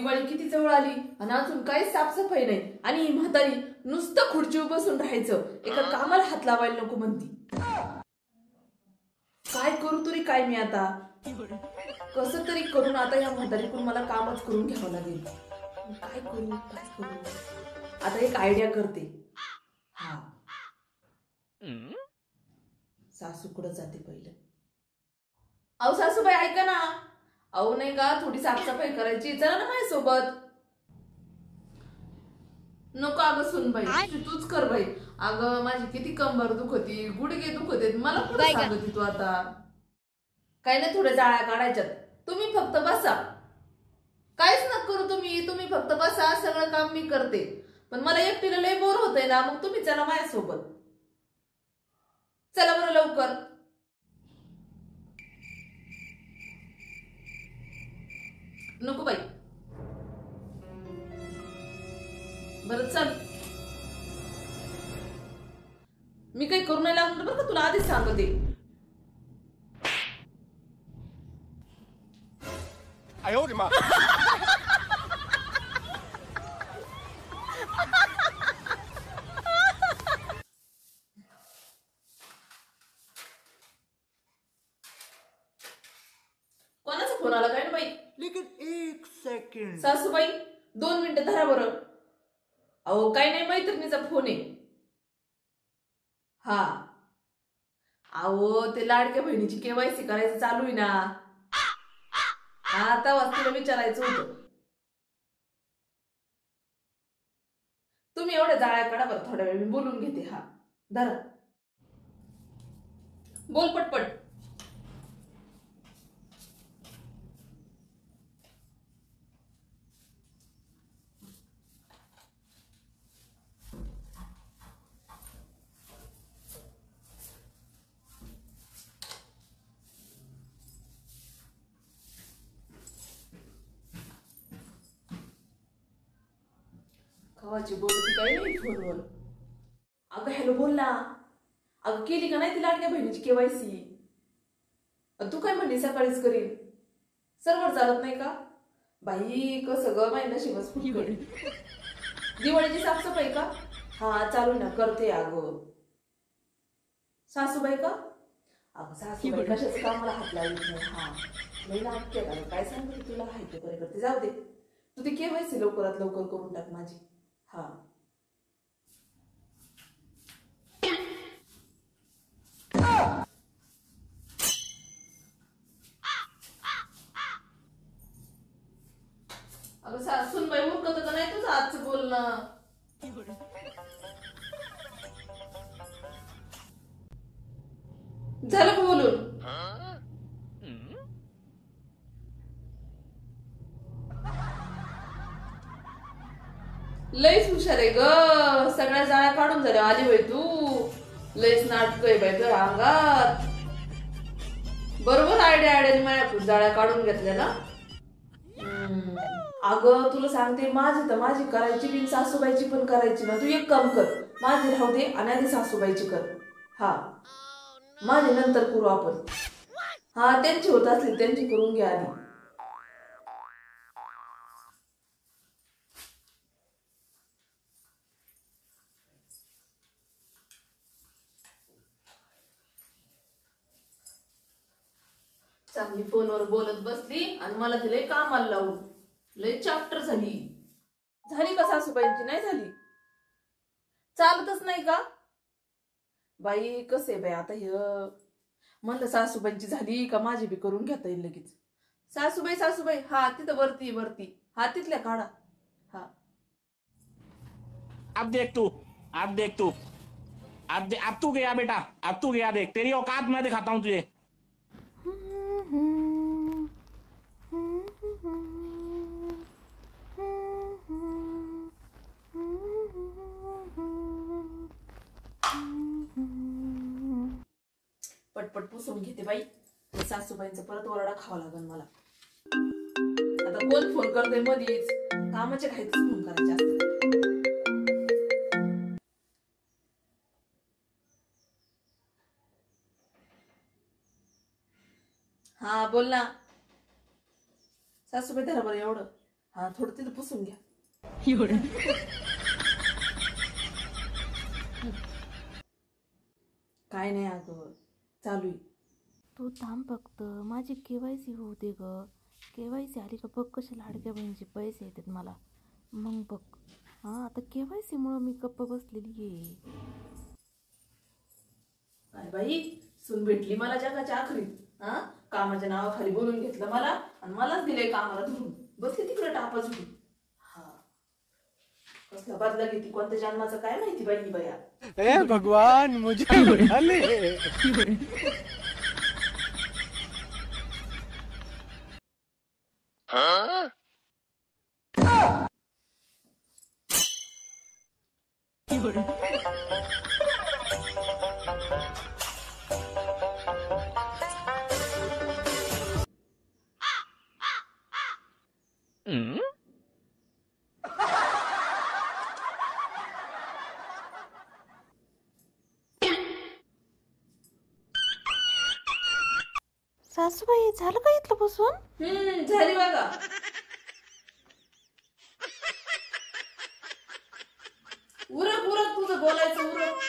दिवाळी किती जवळ आली आणि अजून काही साफसफाई नाही आणि ही म्हातारी नुसतं खुर्चीवर बसून राहायचं, एका कामाला हात लावायला नको म्हणती. काय करू तरी काय मी आता, कसं तरी करून आता या म्हातारीकडून मला कामच करून घ्यावं लागेल. काय करू काय करू, आता एक आयडिया करते. हा, सासूकडे जाते पहिलं. अहो सासूबाई ऐका ना, अहो नाही का थोडी साफसफाई करायची, चला ना माझ्यासोबत. नको अगं सुनबाई, तूच कर बाई. अगं माझी किती कंबर दुखती, गुडघे दुखते, मला कुठे सांगते तू आता. काही नाही, थोड्या जाळ्या काढायच्यात, तुम्ही फक्त बसा. काहीच नका करू तुम्ही फक्त बसा, सगळं काम मी करते. पण मला एकटीला लय बोर होतंय ना, मग तुम्ही चला माझ्यासोबत. चला बरं लवकर. नको बाई, बरं चल. मी काही करू नाही लागणार बरं का, तुला आधीच सांगते. कोणाचा फोन आला काय ना बाई? लेकिन 1 सेकंड. सासूबाई 2 मिनिटं धरा बरं. अहो काही नाही, मैत्रिणीचा फोन आहे. हा, अहो ते लाडक्या बहिणीची केवायसी करायचं चालू आहे ना. हा, आता तिला विचारायचं होतं. तुम्ही एवढ्या जाळ्या काढा बरं, थोड्या वेळ मी बोलून घेते. हा धरा, बोल पटपट. खवाची बोलती काही नाही फोनवर. अगं हॅलो बोल ना. अगं केली का नाही ती लाडक्या बहिणीची केवायसी? तू काय म्हणली सकाळीच करीन. सर्व्हर चालत नाही का बाई? कसं ग माझ्या नशीबच फुटकं. दिवाळीची साफसफाई का? हा चालू ना, करते. अगं सासूबाई का? अगं सासूबाई कशाच कामाला हात लावत नाही. हा लई लागते का, काय सांगते तुला, माहिती बरे करते. जाऊ दे, तू ती केवायसी लवकरात लवकर करून टाक माझी. हा, अगं सासूबाई उरकत का नाही तुझं आजचं बोलणं? झालं का बोलून? लईच हुशार आहे ग, सगळ्या जाळ्या काढून झाल्या आली होय तू. लईच नाटक आहे बाई तुझ्या अंगात. बरोबर आयडियाने माझ्या जाळ्या काढून घेतल्या ना. अगं तुला सांगते, माझी करायची बिन सासूबाईची पण करायची ना. तू एक काम कर, माझी राहू दे आणि आधी सासूबाईची कर. हा, माझी नंतर करू आपण. हा, त्यांची होत असली त्यांची करून घ्या आधी. चांगली फोनवर बोलत बसली आणि मला तिला कामाला लावून. लय चॅप्टर झाली. झाली का सासूबाईंची? नाही झाली. चालतच नाही का बाई? कसे बाई आता हे म्हणलं, सासूबाईंची झाली का माझी बी करून घेता येईल लगेच. सासूबाई हा तिथं वरती हा तिथल्या काढा. हा, अब देख तू अब तू गया बेटा, अब तू गया. देख तेरी औकात मैं दिखाता हूं तुझे. पटपट पुसून घेते बाई. सासूबाईंचा परत ओरडा खावा लागेल मला. आता कोण फोन करते मधीच? कामाच्या घाईतच फोन करायचे असते. हा बोल ना. सासूबाई धरा बरं एवढं. हा थोडं तिथं पुसून घ्या. काय नाही अगं, चालू आहे. तू थांब फक्त, माझी केवायसी होऊ दे ग. केवायसी आली का बघ कसे लाडक्या बहिणीचे पैसे येतात मला. मग बघ, हा आता केवायसी मुळे मी गप्प बसलेली आहे. काय बाई, सून भेटली मला जगाच्या आखरीत. हा कामाच्या नावाखाली बोलून घेतलं मला आणि मलाच दिलंय कामाला धरून. बसली तिकडे टापा झुडून. हा कसला बदला घेते कोणत्या जन्माचं काय माहिती बाई ही बया. हे भगवान मुझे बचा ले. सासूबाई झालं का इथलं बसून? झाली बघा. उरक उरक तुझं बोलायचं उरक.